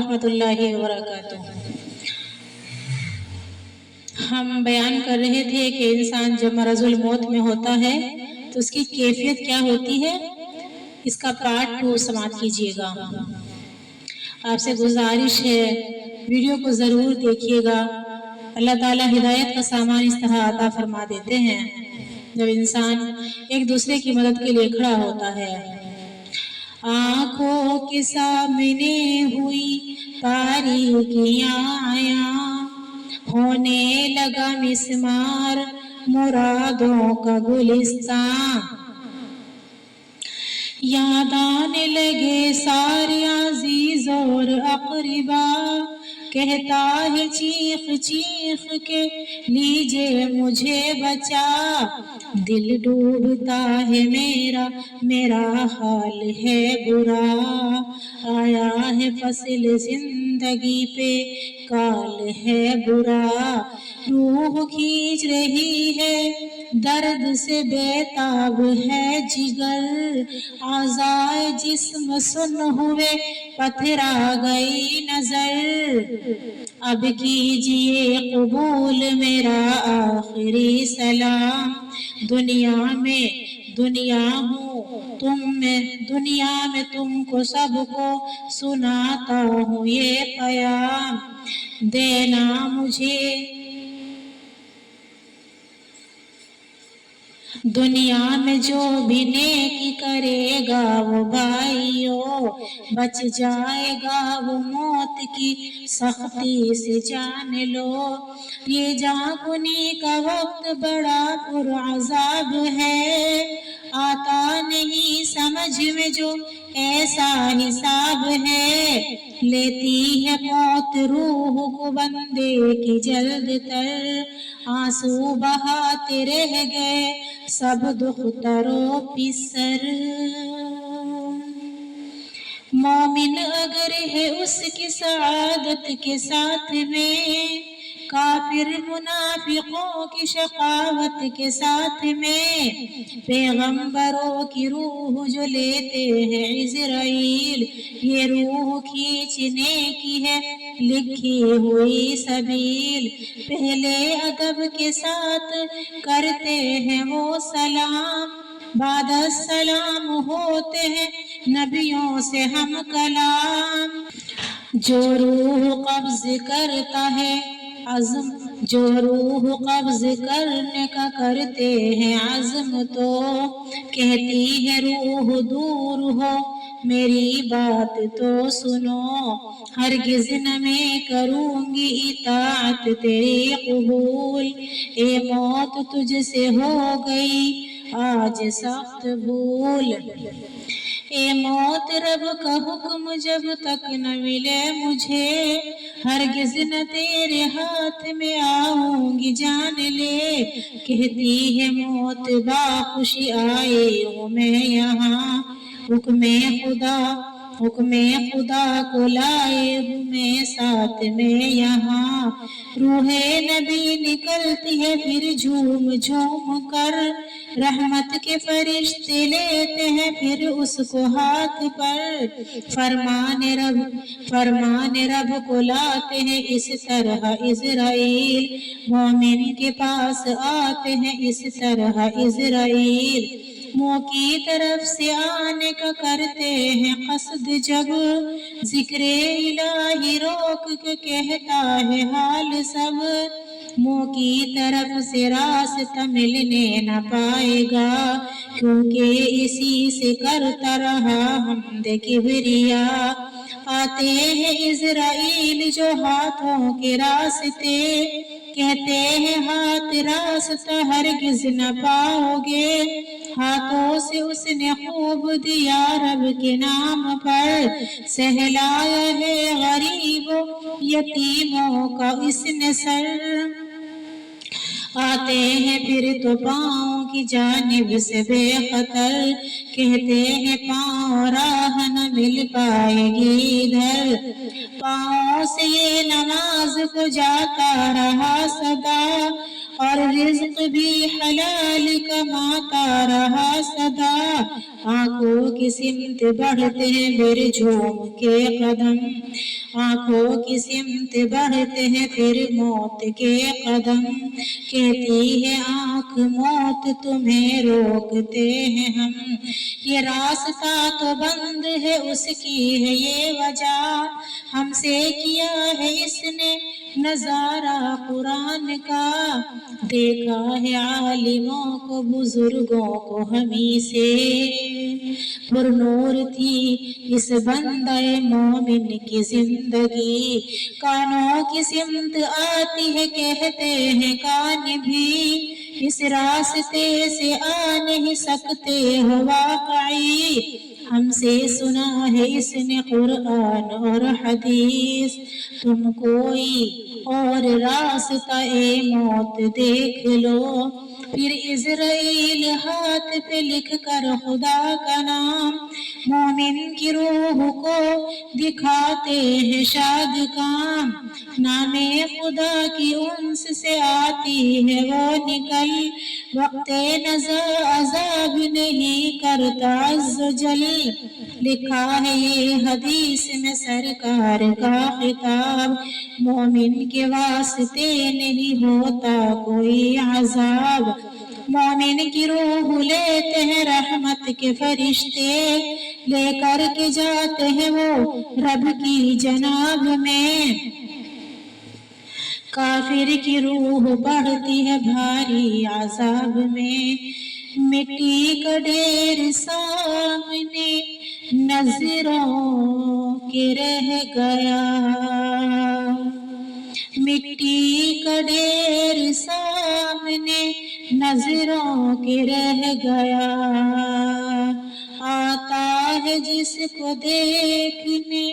वरहमतुल्लाहि वबरकातुह। हम बयान कर रहे थे कि इंसान जब मरजुल मौत में होता है तो उसकी कैफियत क्या होती है। इसका पार्ट 2 समाप्त कीजिएगा। आपसे गुजारिश है वीडियो को ज़रूर देखिएगा। अल्लाह ताला हिदायत का सामान इस तरह अता फरमा देते हैं जब इंसान एक दूसरे की मदद के लिए खड़ा होता है। आँखों के सामने हुई तारीकियाँ आया, होने लगा मिस्मार मुरादों का गुलिस्तां। याद आने लगे सारे अजीज और अकरीबा, कहता है चीख चीख के लीजिए मुझे बचा। दिल डूबता है मेरा, मेरा हाल है बुरा, आया है फसल जिंदगी पे काल है बुरा। रूह खींच रही है दर्द से बेताब है जिगर, आज़ाए जिस्म सुन हुए पथरा गई नजर। अब कीजिए कबूल मेरा आखिरी सलाम, दुनिया हूँ दुनिया में तुमको सबको सुनाता हूँ ये प्याम। देना मुझे दुनिया में जो भी नेकी करेगा वो भाइयों बच जाएगा वो मौत की सख्ती से, जान लो। ये जागने का वक्त बड़ा पुरअज़ाब है, आता नहीं समझ में जो ऐसा हिसाब है। लेती है मौत रूह को बंदे की जल्द तर, आंसू बहाते रह गए सब दुख तरो पिसर। मोमिन अगर है उसकी सआदत के साथ में, काफिर मुनाफिकों की शकावत के साथ में। पैगंबरों की रूह जो लेते हैं इज़राइल, ये रूह खींचने की है लिखी हुई सबील। पहले अदब के साथ करते हैं वो सलाम, बाद सलाम होते हैं नबियों से हम कलाम। जो रूह कब्ज़ करता है अज़्म, जो रूह कब्ज़ करने का करते हैं अज़्म, तो कहती है रूह दूर हो मेरी बात तो सुनो। हरगिज़ न मैं करूँगी इताअत तेरी कबूल, ए मौत तुझसे हो गई आज सख्त भूल। ए मौत रब का हुक्म जब तक न मिले मुझे, हरगिज़ न तेरे हाथ में आऊंगी जान ले। कहती है मौत बाखुशी आए हूँ मैं यहाँ, हुक्मे खुदा को लाए हूँ मैं साथ में यहाँ। रूहे नबी निकलती है फिर झूम झूम कर, रहमत के फरिश्ते लेते हैं फिर उसको हाथ पर। फरमान रब को लाते हैं इस तरह इज़राइल, मोमिन के पास आते हैं इस तरह इज़राइल। मुँह की तरफ से आने का करते हैं कसद जब, जिक्रे इलाही रोक के कहता है हाल सब। मुँह की तरफ से रास्ता मिलने न पाएगा, क्योंकि इसी से करता रहा हमद किबरिया। आते हैं इज़राइल जो हाथों के रास्ते, कहते हैं हाथ रास्ता हरगिज़ न पाओगे। हाथों से उसने खूब दिया रब के नाम पर, सहलाया है गरीबों यतीमों का इसने सर। आते हैं फिर तो पाँव की जानिब से बेखतर, कहते हैं पाँव राह न मिल पाएगी इधर। पाँव से ये नमाज को जाता रहा सदा, اور رزق بھی حلال کماتا رہا سدا، آنکھوں کی سمت بڑھتے ہیں پھر جھوم کے قدم، آنکھوں کی سمت بڑھتے ہیں پھر موت کے قدم، کہتی ہے آنکھ موت تمہیں روکتے ہیں ہم، یہ راستہ تو بند ہے اس کی ہے یہ وجہ، ہم سے کیا ہے اس نے نظارہ قرآن کا، دیکھا ہے عالموں کو بزرگوں کو ہمیں سے، پر نور تھی اس بندہ مومن کی زندگی، کانوں کی سمت آتی ہے کہتے ہیں کان بھی، اس راستے سے آ نہیں سکتے ہو واقعی، ہم سے سنا ہے اس نے قرآن اور حدیث، تم کوئی اور راستہ موت دیکھ لو، پھر عزرائیل ہاتھ پہ لکھ کر خدا کا نام، مومن کی روح کو دکھاتے ہیں شاد کام، نام خدا کی انس سے آتی ہے وہ نکل، وقت نظر عذاب نہیں کرتا عز و جل، لکھا ہے یہ حدیث میں سرکار کا خطاب، مومن کے واسطے نہیں ہوتا کوئی عذاب، مومن کی روح لیتے ہیں رحمت کے فرشتے، لے کر کے جاتے ہیں وہ رب کی جناب میں، کافر کی روح بڑھتی ہے بھاری عذاب میں، مٹی کا ڈھیر سامنے نظروں کے رہ گیا، مٹی کا ڈھیر سامنے نظروں کے رہ گیا، آتا ہے جس کو دیکھنے